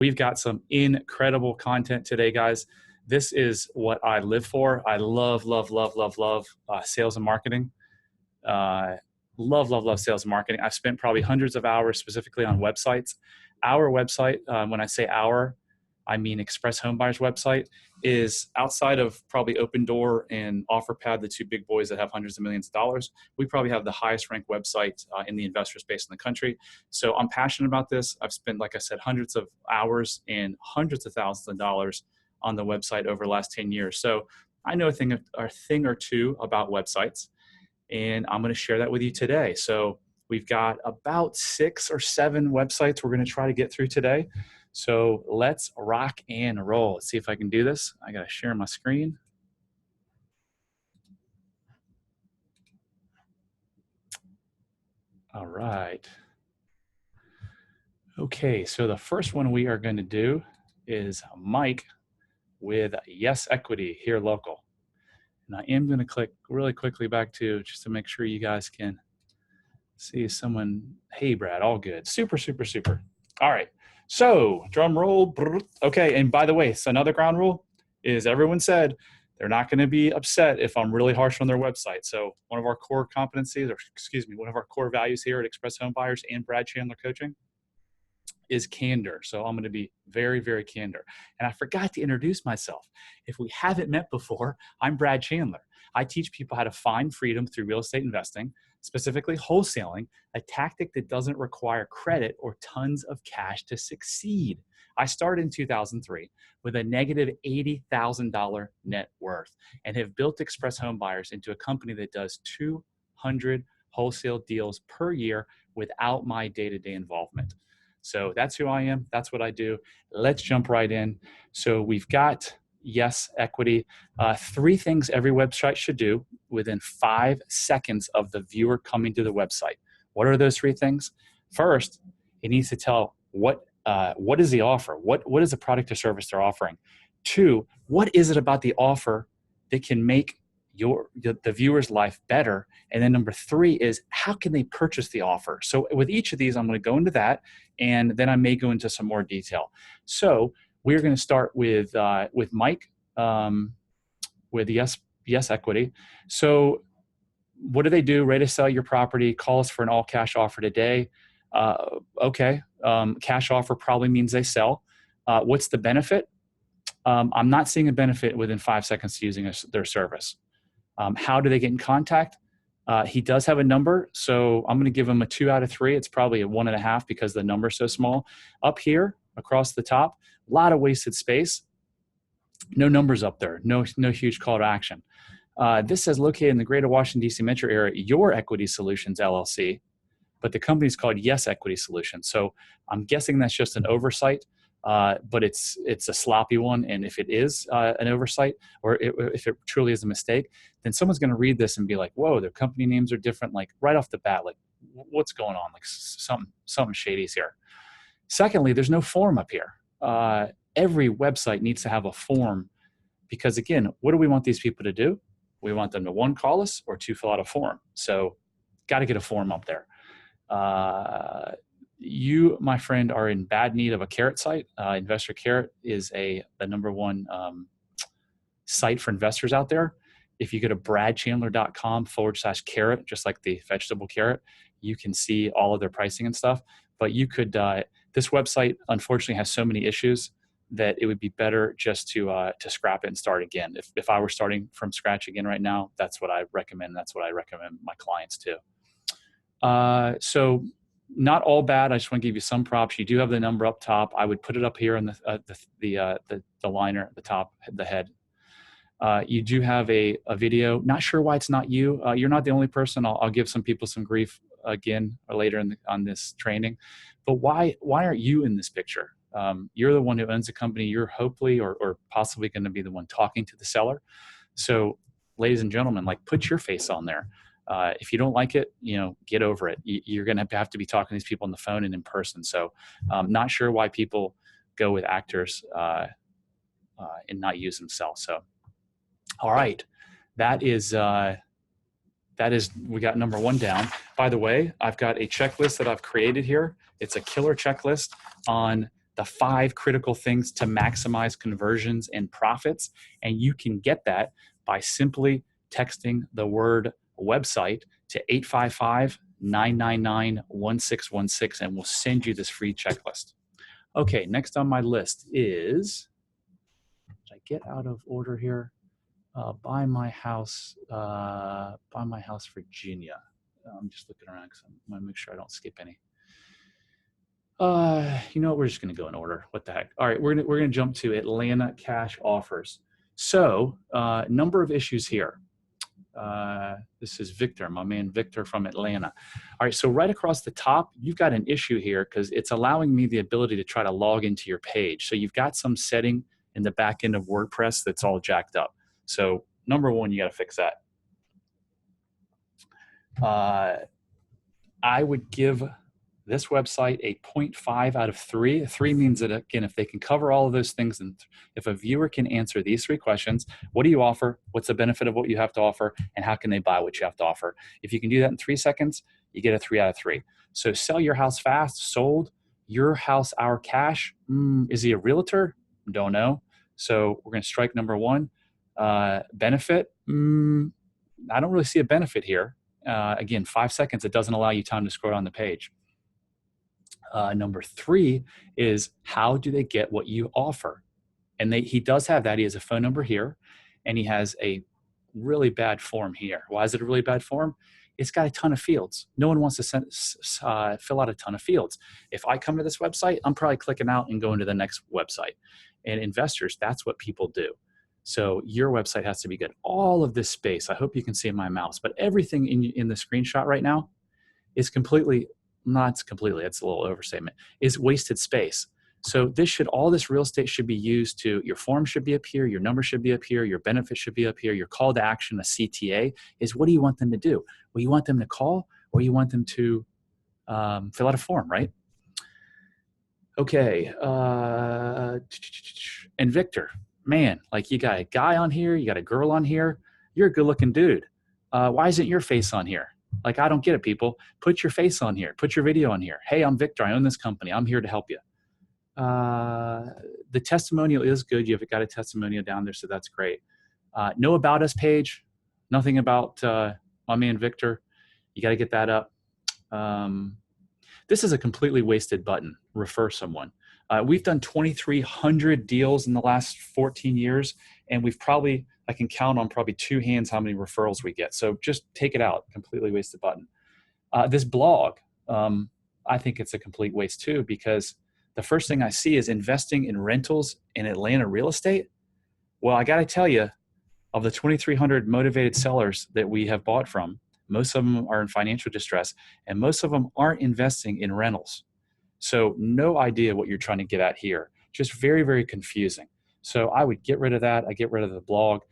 We've got some incredible content today, guys. This is what I live for. I love sales and marketing. Love sales and marketing. I've spent probably hundreds of hours specifically on websites. Our website, when I say our, I mean Express Homebuyers website, is outside of probably Open Door and OfferPad, the two big boys that have hundreds of millions of dollars. We probably have the highest ranked website in the investor space in the country. So I'm passionate about this. I've spent, like I said, hundreds of hours and hundreds of thousands of dollars on the website over the last 10 years. So I know a thing or two about websites, and I'm going to share that with you today. So we've got about 6 or 7 websites we're going to try to get through today. So let's rock and roll. Let's see if I can do this. I got to share my screen. All right. Okay, so the first one we are going to do is Mike with Yes Equity here local. And I am going to click really quickly back to just to make sure you guys can see someone. Hey, Brad, all good. Super. All right. So drum roll. Okay. And by the way, so another ground rule is everyone said they're not going to be upset if I'm really harsh on their website. So one of our core competencies, or excuse me, one of our core values here at Express Homebuyers and Brad Chandler Coaching is candor. So I'm going to be very candor. And I forgot to introduce myself. If we haven't met before, I'm Brad Chandler. I teach people how to find freedom through real estate investing, specifically wholesaling, a tactic that doesn't require credit or tons of cash to succeed. I started in 2003 with a negative $80,000 net worth and have built Express Homebuyers into a company that does 200 wholesale deals per year without my day-to-day involvement. So that's who I am. That's what I do. Let's jump right in. So we've got Yes Equity. 3 things every website should do within 5 seconds of the viewer coming to the website. What are those 3 things? First, it needs to tell what is the offer? What is the product or service they're offering? 2, what is it about the offer that can make the viewer's life better? And then number 3 is how can they purchase the offer? So with each of these, I'm going to go into that, and then I may go into some more detail. So we're going to start with Mike with Yes Equity. So what do they do? Ready to sell your property? Call us for an all cash offer today. Okay, cash offer probably means they sell. What's the benefit? I'm not seeing a benefit within 5 seconds to using their service. How do they get in contact? He does have a number, so I'm going to give him a 2 out of 3. It's probably a 1.5 because the number's so small. Up here, across the top, a lot of wasted space. No numbers up there. No huge call to action. This says located in the Greater Washington, D.C. metro area, Your Equity Solutions, LLC, but the company's called Yes Equity Solutions. So I'm guessing that's just an oversight. But it's a sloppy one, and if it is an oversight, or if it truly is a mistake, then someone's going to read this and be like, "Whoa, their company names are different." Like right off the bat, like what's going on? Like something shady's here. Secondly, there's no form up here. Every website needs to have a form because again, what do we want these people to do? We want them to 1, call us, or 2, fill out a form. So, got to get a form up there. You, my friend, are in bad need of a Carrot site. Investor Carrot is the number 1 site for investors out there. If you go to bradchandler.com/carrot, just like the vegetable carrot, you can see all of their pricing and stuff. But you could, this website unfortunately has so many issues that it would be better just to scrap it and start again. If I were starting from scratch again right now, that's what I recommend. That's what I recommend my clients too. So not all bad. I just want to give you some props. You do have the number up top. I would put it up here in the liner at the top, the head. You do have a video. Not sure why it's not you. You're not the only person. I'll give some people some grief again or later on this training. But why aren't you in this picture? You're the one who owns the company. You're hopefully or possibly going to be the one talking to the seller. So, ladies and gentlemen, like put your face on there. If you don't like it, get over it. You're going to have to be talking to these people on the phone and in person. So, not sure why people go with actors and not use themselves. So, all right, that is we got number 1 down. By the way, I've got a checklist that I've created here. It's a killer checklist on the 5 critical things to maximize conversions and profits. And you can get that by simply texting the word website to 855-999-1616, and we'll send you this free checklist. Okay, next on my list is, did I get out of order here? Buy My House Virginia. I'm just looking around because I want to make sure I don't skip any. You know what? We're just going to go in order. What the heck? All right, we're gonna jump to Atlanta cash offers. So, number of issues here. This is Victor, my man Victor from Atlanta. All right, so right across the top, you've got an issue here because it's allowing me the ability to try to log into your page. So you've got some setting in the back end of WordPress that's all jacked up. So number one, you got to fix that. I would give this website a 0.5 out of 3. 3 means that, again, if they can cover all of those things, and if a viewer can answer these 3 questions, what do you offer? What's the benefit of what you have to offer? And how can they buy what you have to offer? If you can do that in 3 seconds, you get a 3 out of 3. So sell your house fast, sold. Your house, our cash. Is he a realtor? Don't know. So we're going to strike number 1. Benefit. I don't really see a benefit here. Again, 5 seconds, it doesn't allow you time to scroll on the page. Number 3 is, how do they get what you offer? And he does have that. He has a phone number here, and he has a really bad form here. Why is it a really bad form? It's got a ton of fields. No one wants to fill out a ton of fields. If I come to this website, I'm probably clicking out and going to the next website. And investors, that's what people do. So your website has to be good. All of this space, I hope you can see my mouse, but everything in the screenshot right now is completely, not completely, it's a little overstatement, is wasted space. So all this real estate should be used to, your form should be up here, your number should be up here, your benefit should be up here, your call to action, a CTA, is what do you want them to do? Well, you want them to call, or you want them to fill out a form, right? Okay, and Victor, man, like, you got a guy on here, you got a girl on here, you're a good looking dude. Why isn't your face on here? Like, I don't get it, people. Put your face on here. Put your video on here. Hey, I'm Victor. I own this company. I'm here to help you. The testimonial is good. You've got a testimonial down there, so that's great. No about us page. Nothing about my man Victor. You got to get that up. This is a completely wasted button. Refer someone. We've done 2,300 deals in the last 14 years, and we've probably, I can count on probably 2 hands how many referrals we get. So just take it out. Completely wasted button. This blog, I think it's a complete waste too, because the first thing I see is investing in rentals in Atlanta real estate. Well, I got to tell you, of the 2,300 motivated sellers that we have bought from, most of them are in financial distress, and most of them aren't investing in rentals. So no idea what you're trying to get at here. Just very, very confusing. So I would get rid of that. I get rid of the blog.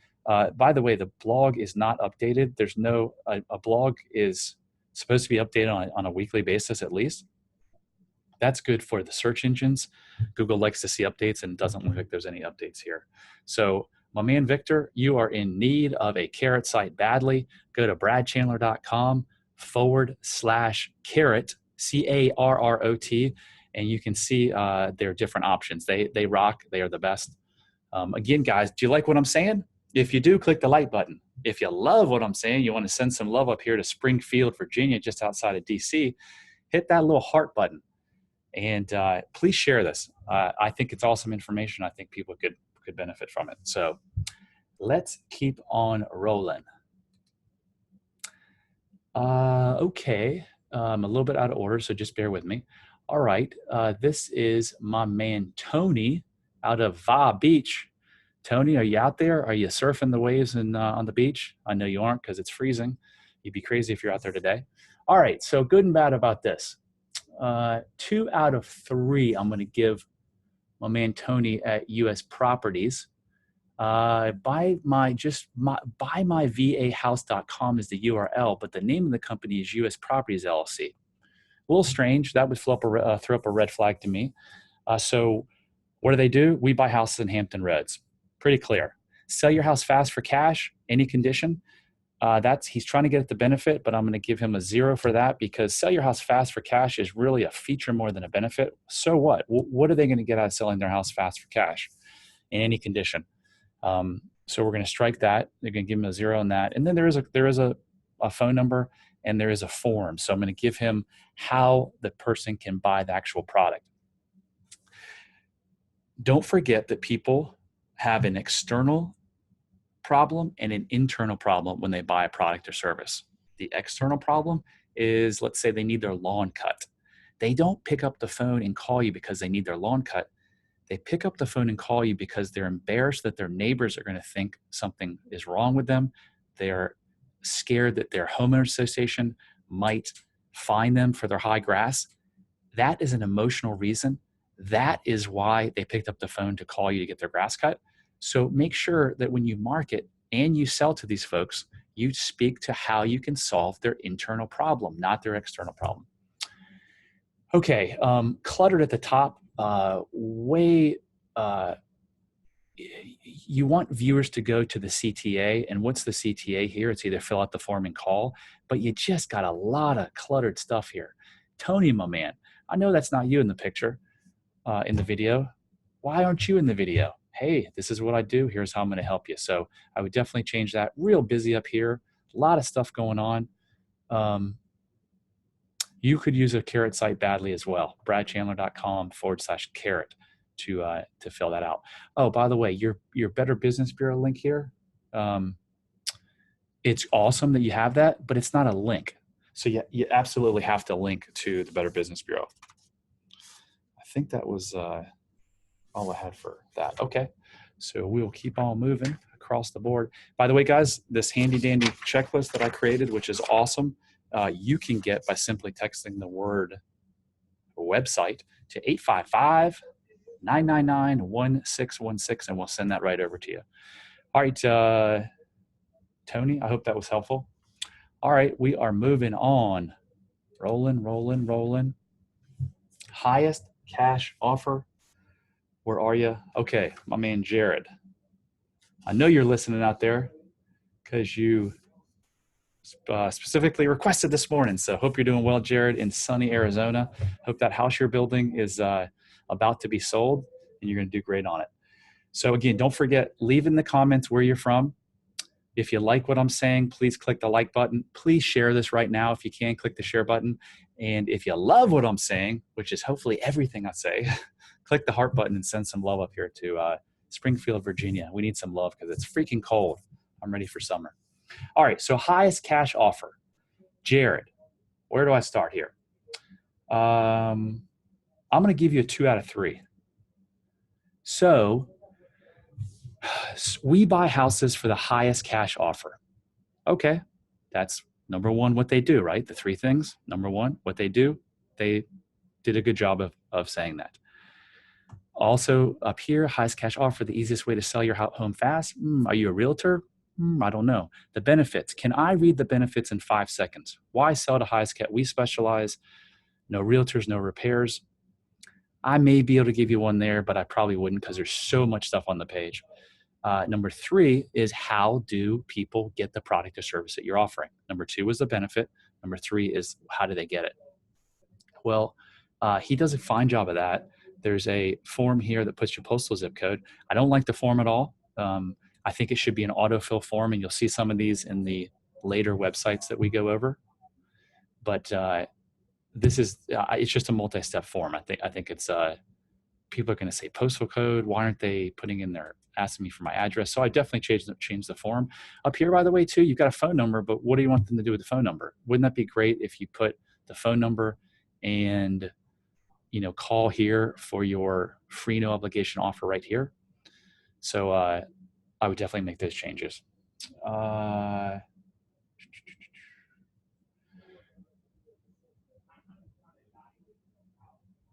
By the way, the blog is not updated. There's no, a blog is supposed to be updated on a weekly basis at least. That's good for the search engines. Google likes to see updates, and doesn't look like there's any updates here. So my man Victor, you are in need of a carrot site badly. Go to bradchandler.com/carrot, CARROT, and you can see their different options. They rock. They are the best. Again, guys, do you like what I'm saying? If you do, click the like button. If you love what I'm saying, you want to send some love up here to Springfield, Virginia, just outside of DC, hit that little heart button. And please share this. I think it's awesome information. I think people could benefit from it. So let's keep on rolling. Okay, I'm a little bit out of order, so just bear with me. All right, this is my man Tony out of Va Beach. Tony, are you out there? Are you surfing the waves on the beach? I know you aren't, because it's freezing. You'd be crazy if you're out there today. All right, so good and bad about this. 2 out of 3 I'm going to give my man Tony at US Properties. buymyvahouse.com is the URL, but the name of the company is US Properties LLC. A little strange. That would throw up a red flag to me. So what do? We buy houses in Hampton Roads. Pretty clear. Sell your house fast for cash, any condition. he's trying to get at the benefit, but I'm going to give him a 0 for that, because sell your house fast for cash is really a feature more than a benefit. So what? What are they going to get out of selling their house fast for cash in any condition? So we're going to strike that. They're going to give him a 0 on that. And then there is a phone number and there is a form. So I'm going to give him how the person can buy the actual product. Don't forget that people have an external problem and an internal problem when they buy a product or service. The external problem is, let's say they need their lawn cut. They don't pick up the phone and call you because they need their lawn cut. They pick up the phone and call you because they're embarrassed that their neighbors are going to think something is wrong with them. They're scared that their homeowner association might fine them for their high grass. That is an emotional reason. That is why they picked up the phone to call you to get their grass cut. So make sure that when you market and you sell to these folks, you speak to how you can solve their internal problem, not their external problem. Okay, cluttered at the top. You want viewers to go to the CTA, and what's the CTA here? It's either fill out the form and call, but you just got a lot of cluttered stuff here. Tony, my man, I know that's not you in the picture, in the video. Why aren't you in the video? Hey, this is what I do. Here's how I'm going to help you. So I would definitely change that. Real busy up here. A lot of stuff going on. You could use a Carrot site badly as well. bradchandler.com/carrot to fill that out. Oh, by the way, your Better Business Bureau link here. It's awesome that you have that, but it's not a link. So you absolutely have to link to the Better Business Bureau. I think that was all I had for that. Okay, so we will keep on moving across the board. By the way, guys, this handy dandy checklist that I created, which is awesome, you can get by simply texting the word website to 855-999-1616, and we'll send that right over to you. All right, Tony, I hope that was helpful. All right, we are moving on. Rolling. Highest cash offer. Where are you? Okay, my man Jared. I know you're listening out there because you specifically requested this morning. So hope you're doing well, Jared, in sunny Arizona. Hope that house you're building is about to be sold and you're going to do great on it. So again, don't forget, leave in the comments where you're from. If you like what I'm saying, please click the like button. Please share this right now. If you can, click the share button. And if you love what I'm saying, which is hopefully everything I say, click the heart button and send some love up here to Springfield, Virginia. We need some love because it's freaking cold. I'm ready for summer. All right, so highest cash offer. Jared, where do I start here? I'm going to give you a 2 out of 3. So we buy houses for the highest cash offer. Okay, that's number one, what they do, right? The 3 things. Number one, what they do. They did a good job of saying that. Also up here, highest cash offer, the easiest way to sell your home fast. Are you a realtor? I don't know. The benefits. Can I read the benefits in 5 seconds? Why sell to highest cash? We specialize. No realtors, no repairs. I may be able to give you one there, but I probably wouldn't because there's so much stuff on the page. Number 3 is, how do people get the product or service that you're offering? Number 2 is the benefit. Number 3 is, how do they get it? Well, he does a fine job of that. There's a form here that puts your postal zip code. I don't like the form at all. I think it should be an autofill form, and you'll see some of these in the later websites that we go over. But this is, it's just a multi-step form. I think it's, people are going to say postal code. Why aren't they putting in their, asking me for my address? So I definitely changed the form. Up here, by the way, too, you've got a phone number, but what do you want them to do with the phone number? Wouldn't that be great if you put the phone number and, call here for your free no obligation offer right here? So I would definitely make those changes.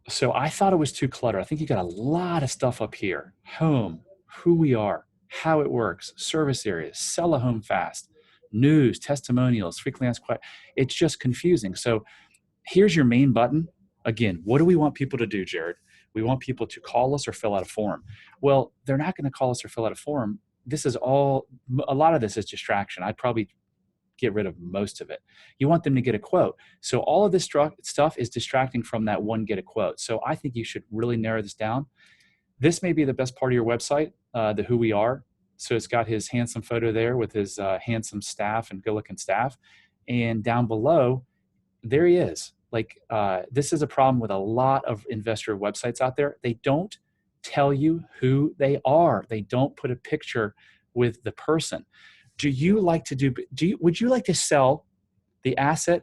So I thought it was too cluttered. I think you got a lot of stuff up here. Home, who we are, how it works, service areas, sell a home fast, news, testimonials, frequently asked questions. It's just confusing. So here's your main button. Again, what do we want people to do, Jared? We want people to call us or fill out a form. Well, they're not going to call us or fill out a form. This is all, a lot of this is distraction. I'd probably get rid of most of it. You want them to get a quote. So all of this stuff is distracting from that one get a quote. So I think you should really narrow this down. This may be the best part of your website, the who we are. So it's got his handsome photo there with his handsome staff and good looking staff. And down below, there he is. Like this is a problem with a lot of investor websites out there. They don't tell you who they are. They don't put a picture with the person. Would you like to sell the asset,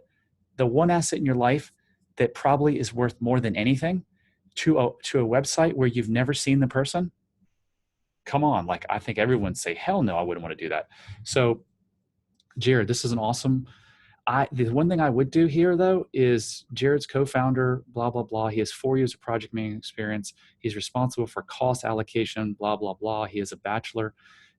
the one asset in your life that probably is worth more than anything to a website where you've never seen the person? Come on. Like, I think everyone would say, hell no, I wouldn't want to do that. So Jared, this is an awesome, the one thing I would do here though is Jared's co-founder, blah, blah, blah. He has 4 years of project management experience. He's responsible for cost allocation, blah, blah, blah. He is a bachelor.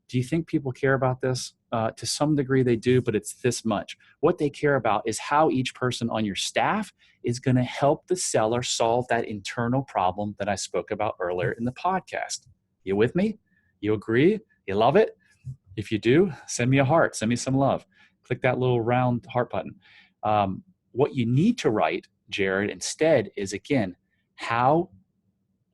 Do you think people care about this? To some degree they do, but it's this much. What they care about is how each person on your staff is going to help the seller solve that internal problem that I spoke about earlier in the podcast. You with me? You agree? You love it? If you do, send me a heart. Send me some love. Click that little round heart button. What you need to write, Jared, instead is, again, how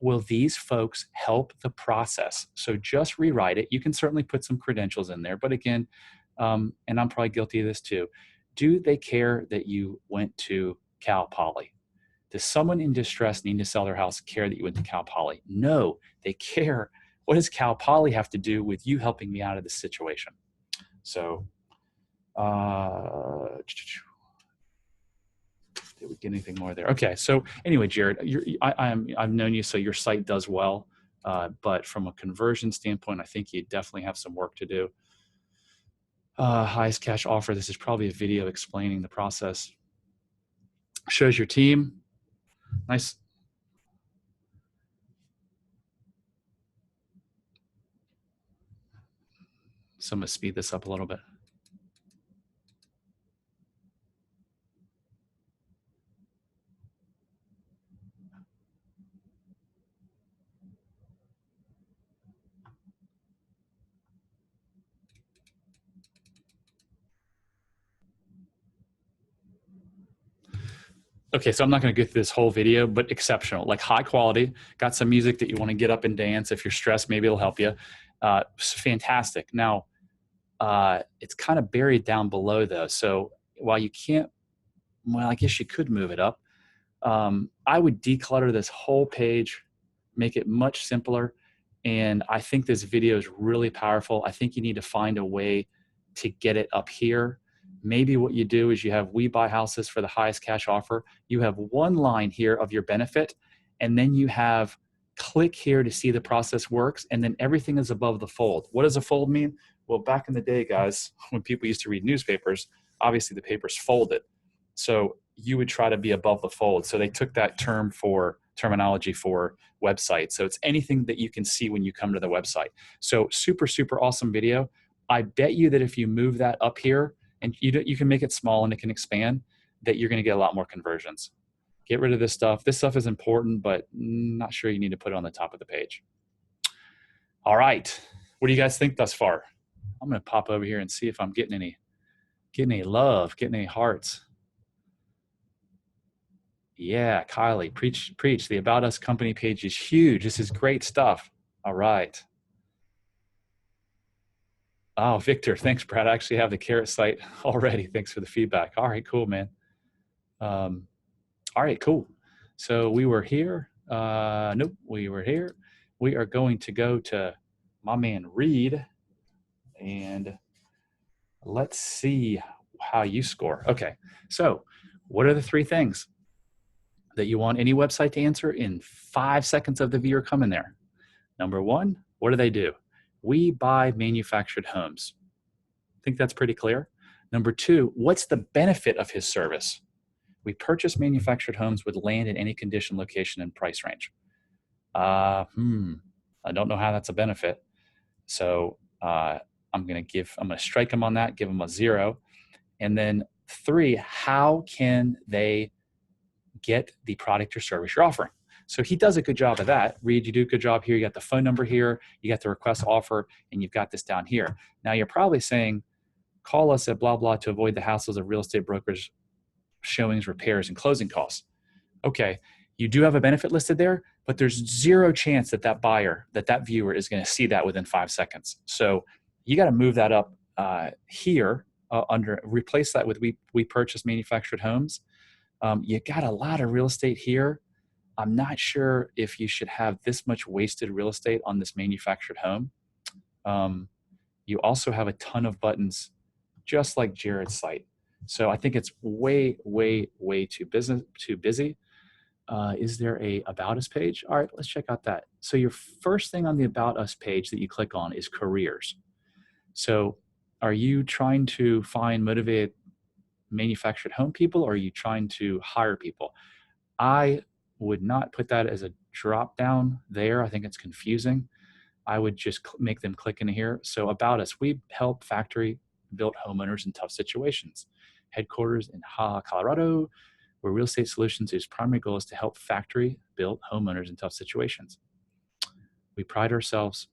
will these folks help the process? So just rewrite it. You can certainly put some credentials in there, but again, and I'm probably guilty of this too. Do they care that you went to Cal Poly? Does someone in distress need to sell their house care that you went to Cal Poly? No, they care. What does Cal Poly have to do with you helping me out of this situation? So, did we get anything more there? Okay, so anyway, Jared, I've known you, so your site does well, but from a conversion standpoint, I think you definitely have some work to do. Highest cash offer. This is probably a video explaining the process. Shows your team. Nice. So I'm gonna speed this up a little bit. Okay, so I'm not going to go through this whole video, but exceptional, like high quality. Got some music that you want to get up and dance. If you're stressed, maybe it'll help you. Fantastic. Now, it's kind of buried down below though. So while you can't, well, I guess you could move it up. I would declutter this whole page, make it much simpler. And I think this video is really powerful. I think you need to find a way to get it up here. Maybe what you do is you have we buy houses for the highest cash offer. You have one line here of your benefit, and then you have click here to see the process works, and then everything is above the fold. What does a fold mean? Well, back in the day, guys, when people used to read newspapers, obviously the papers folded. So you would try to be above the fold. So they took that terminology for websites. So it's anything that you can see when you come to the website. So super, super awesome video. I bet you that if you move that up here, and you can make it small and it can expand, that you're going to get a lot more conversions. Get rid of this stuff. This stuff is important, but not sure you need to put it on the top of the page. All right. What do you guys think thus far? I'm going to pop over here and see if I'm getting any love, getting any hearts. Yeah, Kylie, preach. The About Us company page is huge. This is great stuff. All right. Oh, Victor, thanks, Brad. I actually have the Carrot site already. Thanks for the feedback. All right, cool, man. All right, cool. So we were here. Nope, we were here. We are going to go to my man Reed, and let's see how you score. Okay, so what are the 3 things that you want any website to answer in 5 seconds of the viewer coming there? Number 1, what do? We buy manufactured homes. I think that's pretty clear. Number 2, what's the benefit of his service? We purchase manufactured homes with land in any condition, location, and price range. I don't know how that's a benefit. So I'm going to strike him on that, give him a 0. And then 3, how can they get the product or service you're offering? So he does a good job of that. Reed, you do a good job here. You got the phone number here, you got the request offer, and you've got this down here. Now you're probably saying, Call us at blah, blah to avoid the hassles of real estate brokers, showings, repairs, and closing costs. Okay, you do have a benefit listed there, but there's zero chance that that buyer, that viewer is going to see that within 5 seconds. So you got to move that up here replace that with we purchase manufactured homes. You got a lot of real estate here. I'm not sure if you should have this much wasted real estate on this manufactured home. You also have a ton of buttons, just like Jared's site. So I think it's way, way, way too busy. Is there a About Us page? All right, let's check out that. So your first thing on the About Us page that you click on is careers. So are you trying to find motivated manufactured home people, or are you trying to hire people? I would not put that as a drop down there. I think it's confusing. I would just make them click in here. So About Us, we help factory built homeowners in tough situations. Headquarters in Colorado, where Real Estate Solutions, whose primary goal is to help factory built homeowners in tough situations. We pride ourselves.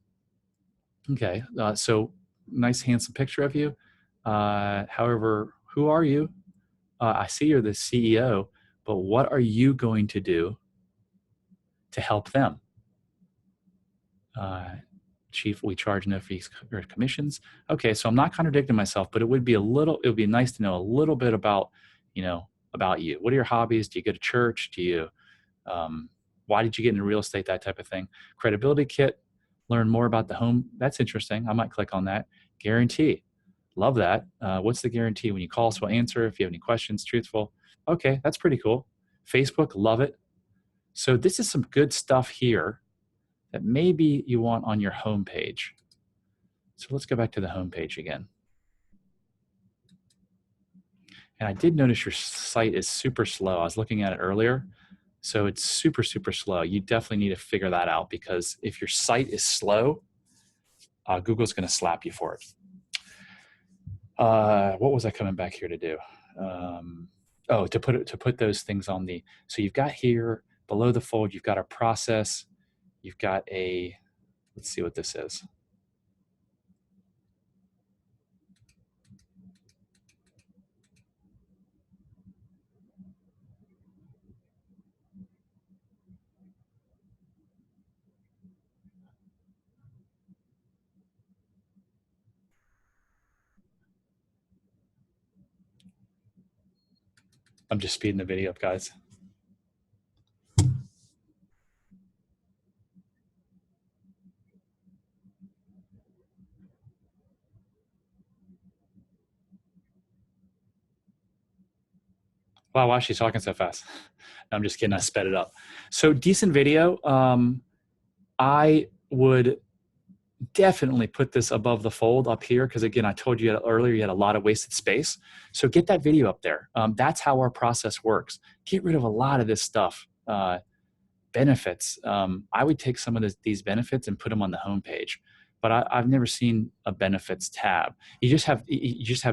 Okay, so nice handsome picture of you. However, who are you? I see you're the CEO, but what are you going to do to help them? Chief, we charge no fees or commissions. Okay, so I'm not contradicting myself, but it would be nice to know a little bit about, about you. What are your hobbies? Do you go to church? Do you, why did you get into real estate? That type of thing. Credibility kit, learn more about the home. That's interesting. I might click on that. Guarantee. Love that. What's the guarantee? When you call us, we'll answer. If you have any questions, truthful. Okay, that's pretty cool. Facebook, love it. So this is some good stuff here that maybe you want on your home page. So let's go back to the home page again. And I did notice your site is super slow. I was looking at it earlier. So it's super, super slow. You definitely need to figure that out, because if your site is slow, Google's going to slap you for it. What was I coming back here to do? To put those things on the, so you've got here below the fold, you've got a process, you've got a, let's see what this is. I'm just speeding the video up, guys. Wow, why is she talking so fast? No, I'm just kidding, I sped it up. So decent video. I would definitely put this above the fold up here, because again, I told you earlier you had a lot of wasted space. So get that video up there. That's how our process works. Get rid of a lot of this stuff. Benefits. I would take some of these benefits and put them on the homepage, but I've never seen a benefits tab. You just have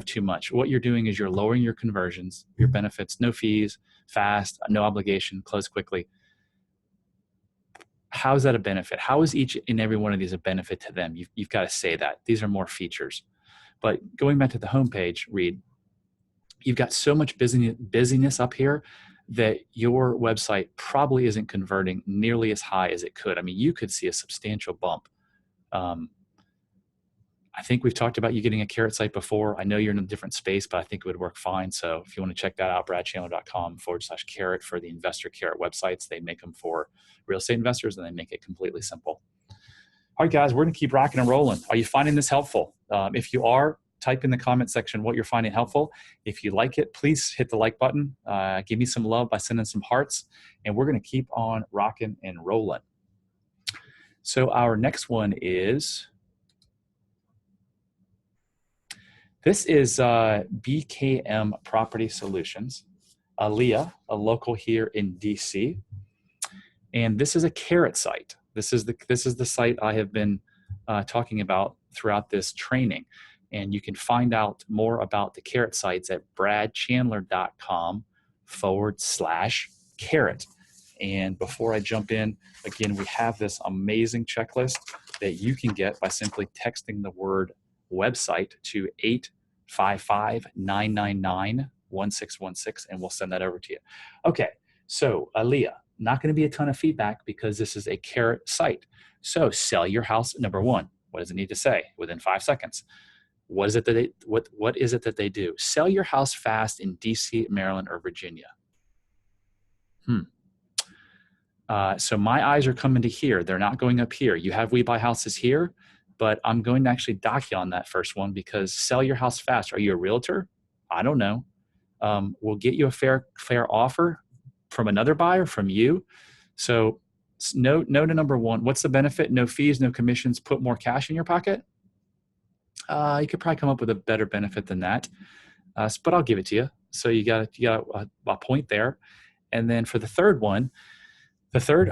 too much. What you're doing is you're lowering your conversions, your benefits, no fees, fast, no obligation, close quickly. How is that a benefit? How is each and every one of these a benefit to them? You've got to say that. These are more features. But going back to the homepage, Reed, you've got so much busyness up here that your website probably isn't converting nearly as high as it could. I mean, you could see a substantial bump. I think we've talked about you getting a Carrot site before. I know you're in a different space, but I think it would work fine. So if you want to check that out, bradchandler.com/Carrot for the Investor Carrot websites. They make them for real estate investors, and they make it completely simple. All right, guys, we're going to keep rocking and rolling. Are you finding this helpful? If you are, type in the comment section what you're finding helpful. If you like it, please hit the like button. Give me some love by sending some hearts, and we're going to keep on rocking and rolling. So our next one is, this is BKM Property Solutions, Aaliyah, a local here in DC. And this is a Carrot site. This is the site I have been talking about throughout this training. And you can find out more about the Carrot sites at bradchandler.com/Carrot. And before I jump in, again, we have this amazing checklist that you can get by simply texting the word website to 888-55-999-1616, and we'll send that over to you. Okay, so Leah, not going to be a ton of feedback because this is a carrot site. So sell your house, number one. What does it need to say within 5 seconds? What is it that what is it that they do? Sell your house fast in DC, Maryland, or Virginia. So my eyes are coming to here. They're not going up here. You have We Buy Houses here, but I'm going to actually dock you on that first one because sell your house fast. Are you a realtor? I don't know. We'll get you a fair offer from another buyer, from you. So no to number one. What's the benefit? No fees, no commissions, put more cash in your pocket. You could probably come up with a better benefit than that, but I'll give it to you. So you got a point there. And then for the third one, the third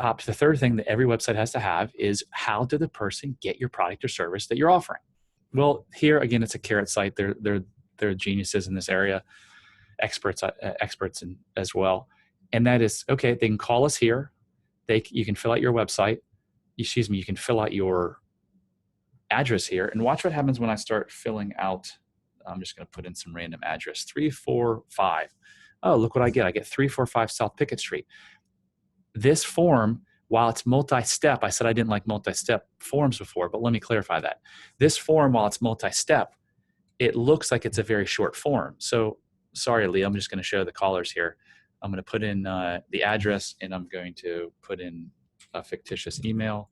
thing that every website has to have is, how did the person get your product or service that you're offering? Well, here again, it's a carrot site. They're geniuses in this area, experts in as well. And that is, okay, they can call us here. You can fill out your website. You can fill out your address here, and watch what happens when I start filling out. I'm just going to put in some random address, 345. Oh, look what I get. I get 345 South Pickett Street. This form, while it's multi-step, I said I didn't like multi-step forms before, but let me clarify that. This form, while it's multi-step, it looks like it's a very short form. So sorry, Lee, I'm just going to show the callers here. I'm going to put in the address, and I'm going to put in a fictitious email,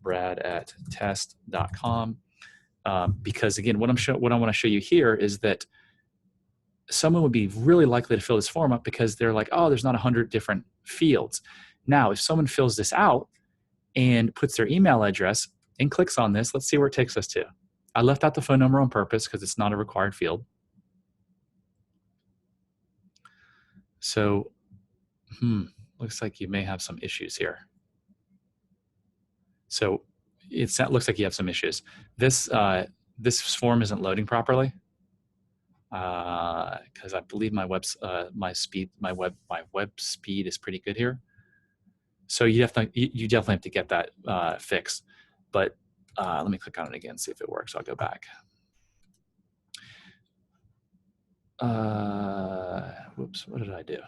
brad@test.com. Because again, what I want to show you here is that someone would be really likely to fill this form up because they're like, oh, there's not 100 different fields. Now, if someone fills this out and puts their email address and clicks on this, let's see where it takes us to. I left out the phone number on purpose because it's not a required field. So, looks like you may have some issues here. So it looks like you have some issues. This form isn't loading properly because I believe my web speed is pretty good here. So you definitely have to get that fixed. But let me click on it again, see if it works. I'll go back. Whoops, what did I do?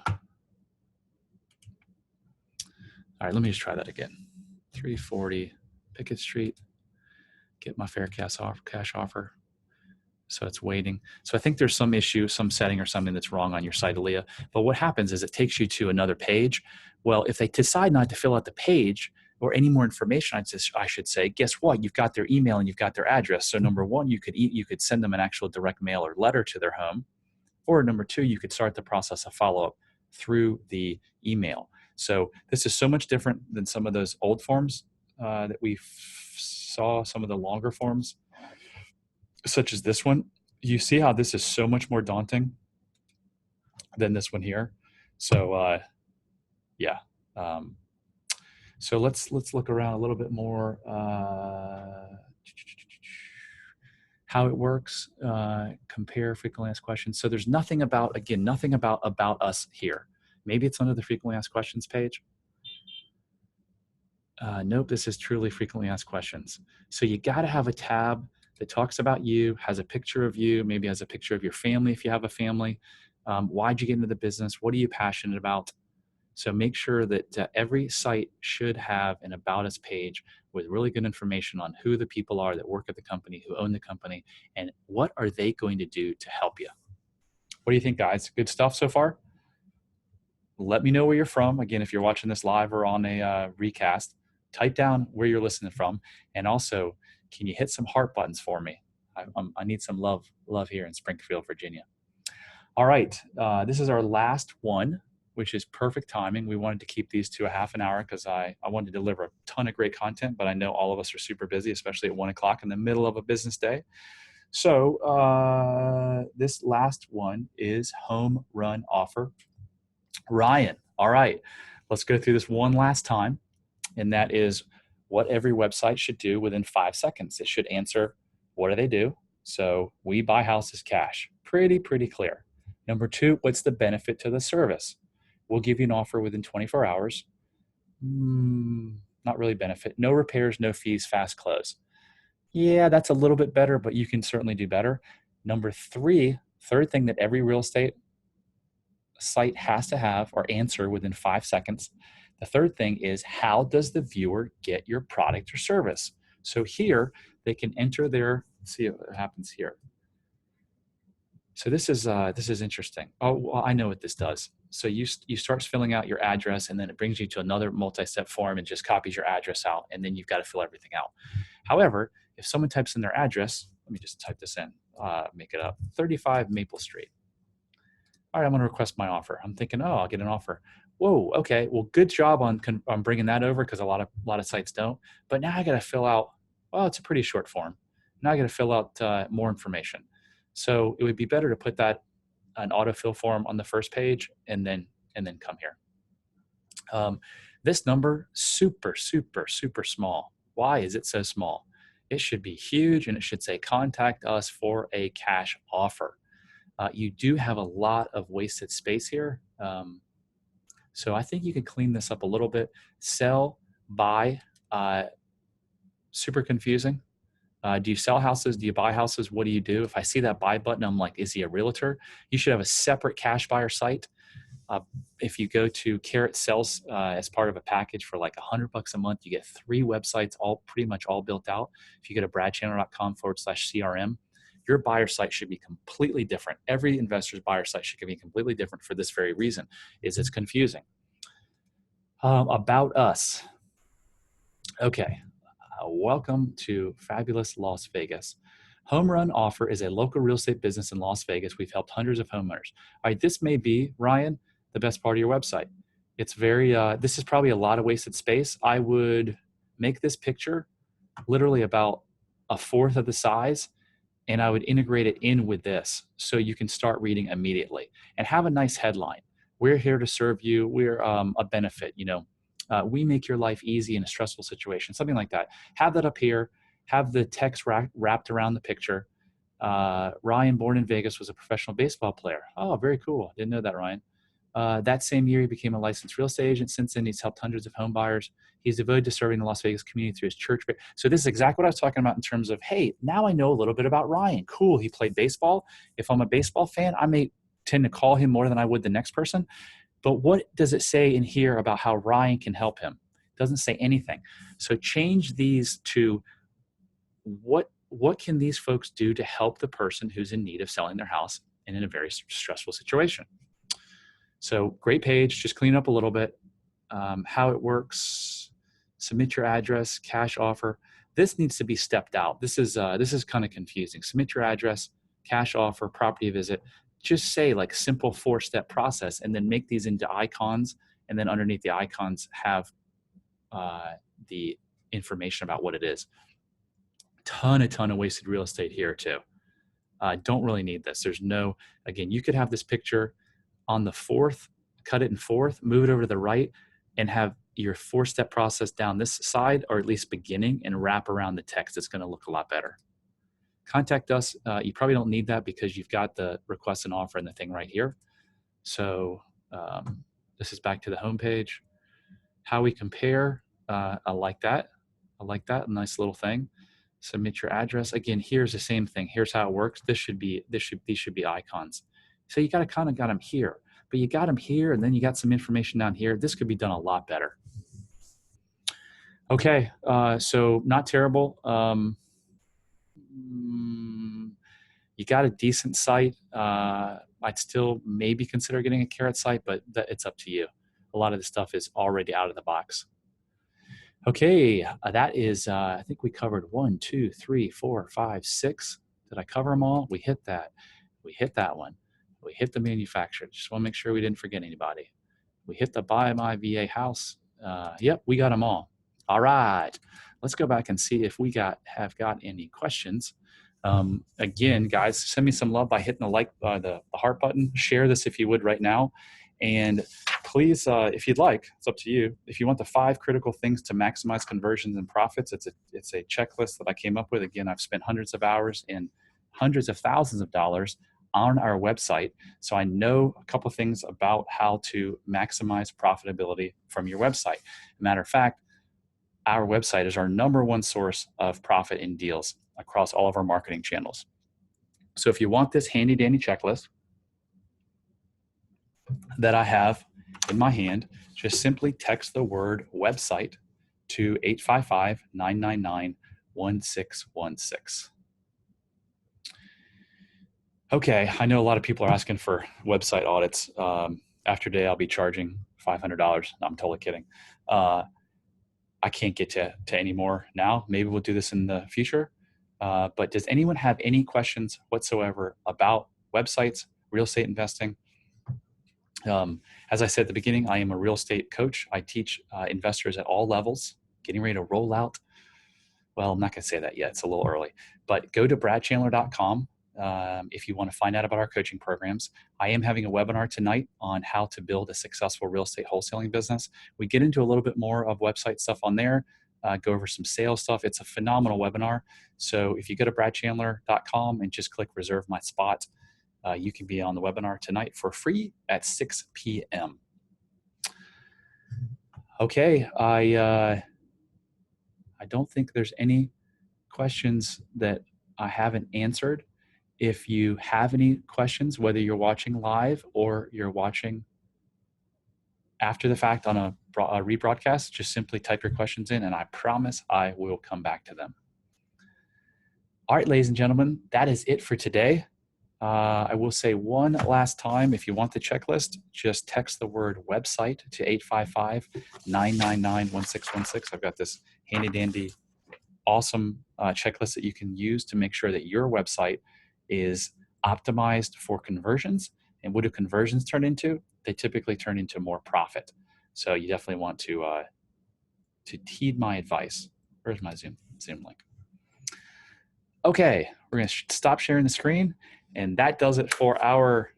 All right, let me just try that again. 340 Pickett Street, get my fair cash offer. So it's waiting. So I think there's some issue, some setting or something that's wrong on your site, Aaliyah. But what happens is it takes you to another page. Well, if they decide not to fill out the page or any more information, I should say, guess what? You've got their email and you've got their address. So number one, you could send them an actual direct mail or letter to their home. Or number two, you could start the process of follow-up through the email. So this is so much different than some of those old forms that we saw, some of the longer forms, such as this one. You see how this is so much more daunting than this one here. So yeah. So let's look around a little bit more. How it works, compare frequently asked questions. So there's nothing about us here. Maybe it's under the frequently asked questions page. Nope, this is truly frequently asked questions. So you got to have a tab that talks about you, has a picture of you, maybe has a picture of your family if you have a family. Why'd you get into the business? What are you passionate about? So make sure that every site should have an About Us page with really good information on who the people are that work at the company, who own the company, and what are they going to do to help you. What do you think, guys? Good stuff so far? Let me know where you're from. Again, if you're watching this live or on a recast, type down where you're listening from. And also, can you hit some heart buttons for me? I need some love here in Springfield, Virginia. All right, this is our last one, which is perfect timing. We wanted to keep these to a half an hour because I wanted to deliver a ton of great content, but I know all of us are super busy, especially at 1 o'clock in the middle of a business day. So this last one is home run offer. Ryan, all right, let's go through this one last time. And that is what every website should do within 5 seconds. It should answer, what do they do? So we buy houses cash. Pretty clear. Number two, what's the benefit to the service? We'll give you an offer within 24 hours. Not really benefit. No repairs, no fees, fast close. Yeah, that's a little bit better, but you can certainly do better. Number three, third thing that every real estate site has to have or answer within 5 seconds. The third thing is, how does the viewer get your product or service? So here they can enter their, let's see what happens here. So this is interesting. Oh, well, I know what this does. So you start filling out your address, and then it brings you to another multi-step form and just copies your address out, and then you've got to fill everything out. However, if someone types in their address, let me just type this in, make it up, 35 Maple Street. All right, I'm going to request my offer. I'm thinking, oh, I'll get an offer. Whoa, okay, well, good job on bringing that over, because a lot of sites don't. But now I got to fill out, well, it's a pretty short form. Now I got to fill out more information. So it would be better to put that an autofill form on the first page and then come here. This number, super, super, super small. Why is it so small? It should be huge, and it should say contact us for a cash offer. You do have a lot of wasted space here. So I think you could clean this up a little bit. Sell, buy, super confusing. Do you sell houses? Do you buy houses? What do you do? If I see that buy button, I'm like, is he a realtor? You should have a separate cash buyer site. If you go to Carrot Sells as part of a package for like $100 a month, you get 3 websites, all pretty much all built out. If you go to bradchandler.com/CRM, your buyer site should be completely different. Every investor's buyer site should be completely different for this very reason, is it's confusing. About us. Okay. Welcome to fabulous Las Vegas. Home Run Offer is a local real estate business in Las Vegas. We've helped hundreds of homeowners. All right, this may be, Ryan, the best part of your website. It's very, this is probably a lot of wasted space. I would make this picture literally about 1/4 of the size, and I would integrate it in with this so you can start reading immediately, and have a nice headline. We're here to serve you. We're a benefit, we make your life easy in a stressful situation, something like that. Have that up here. Have the text wrapped around the picture. Ryan, born in Vegas, was a professional baseball player. Oh, very cool. Didn't know that, Ryan. That same year, he became a licensed real estate agent. Since then, he's helped hundreds of home buyers. He's devoted to serving the Las Vegas community through his church. So this is exactly what I was talking about in terms of, hey, now I know a little bit about Ryan. Cool. He played baseball. If I'm a baseball fan, I may tend to call him more than I would the next person. But what does it say in here about how Ryan can help him? It doesn't say anything. So change these to what can these folks do to help the person who's in need of selling their house and in a very stressful situation. So great page, just clean up a little bit. How it works, submit your address, cash offer. This needs to be stepped out. This is kind of confusing. Submit your address, cash offer, property visit. Just say like simple 4-step process, and then make these into icons, and then underneath the icons have the information about what it is. A ton of wasted real estate here too. Don't really need this. There's no, again, you could have this picture on the 4th, cut it in 4th, move it over to the right, and have your 4-step process down this side, or at least beginning, and wrap around the text. It's going to look a lot better. Contact us. You probably don't need that because you've got the request and offer and the thing right here. So this is back to the home page. How we compare, I like that. I like that, nice little thing. Submit your address. Again, here's the same thing. Here's how it works. These should be icons. So you got them here, but you got them here, and then you got some information down here. This could be done a lot better. Okay, so not terrible. You got a decent site. I'd still maybe consider getting a Carrot site, but it's up to you. A lot of the stuff is already out of the box. Okay, that is, I think we covered 1, 2, 3, 4, 5, 6. Did I cover them all? We hit that. We hit that one. We hit the manufacturer. Just want to make sure we didn't forget anybody. We hit the buy my VA house. Yep, we got them all. All right, let's go back and see if we have got any questions. Again, guys, send me some love by hitting the like, the heart button. Share this if you would right now. And please, if you'd like, it's up to you. If you want the 5 critical things to maximize conversions and profits, it's a checklist that I came up with. Again, I've spent hundreds of hours and hundreds of thousands of dollars on our website. So I know a couple of things about how to maximize profitability from your website. Matter of fact, our website is our #1 source of profit and deals across all of our marketing channels. So if you want this handy dandy checklist that I have in my hand, just simply text the word website to 855-999-1616. Okay, I know a lot of people are asking for website audits. After today, I'll be charging $500. No, I'm totally kidding. I can't get to any more now. Maybe we'll do this in the future. But does anyone have any questions whatsoever about websites, real estate investing? As I said at the beginning, I am a real estate coach. I teach investors at all levels, getting ready to roll out. Well, I'm not going to say that yet. It's a little early. But go to bradchandler.com if you want to find out about our coaching programs. I am having a webinar tonight on how to build a successful real estate wholesaling business. We get into a little bit more of website stuff on there, go over some sales stuff. It's a phenomenal webinar. So if you go to bradchandler.com and just click reserve my spot, you can be on the webinar tonight for free at 6 p.m. Okay, I don't think there's any questions that I haven't answered. If you have any questions, whether you're watching live or you're watching after the fact on a rebroadcast, just simply type your questions in and I promise I will come back to them. All right, ladies and gentlemen, that is it for today. I will say one last time, if you want the checklist, just text the word website to 855-999-1616. I've got this handy dandy, awesome checklist that you can use to make sure that your website is optimized for conversions. And what do conversions turn into? They typically turn into more profit. So you definitely want to heed my advice. Where's my Zoom link? Okay, we're going to stop sharing the screen. And that does it for our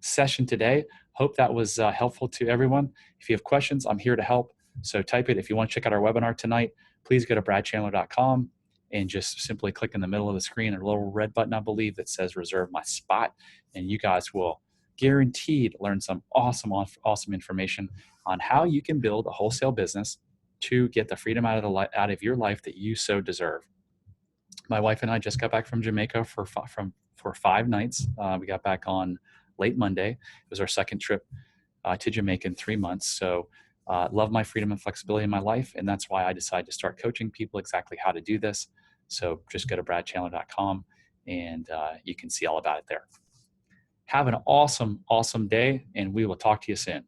session today. Hope that was helpful to everyone. If you have questions, I'm here to help. So type it. If you want to check out our webinar tonight, please go to bradchandler.com and just simply click in the middle of the screen, a little red button, I believe, that says reserve my spot. And you guys will guaranteed learn some awesome information on how you can build a wholesale business to get the freedom out of your life that you so deserve. My wife and I just got back from Jamaica for 5 nights. We got back on late Monday. It was our second trip to Jamaica in 3 months. So love my freedom and flexibility in my life. And that's why I decided to start coaching people exactly how to do this. So just go to bradchandler.com and you can see all about it there. Have an awesome, awesome day, and we will talk to you soon.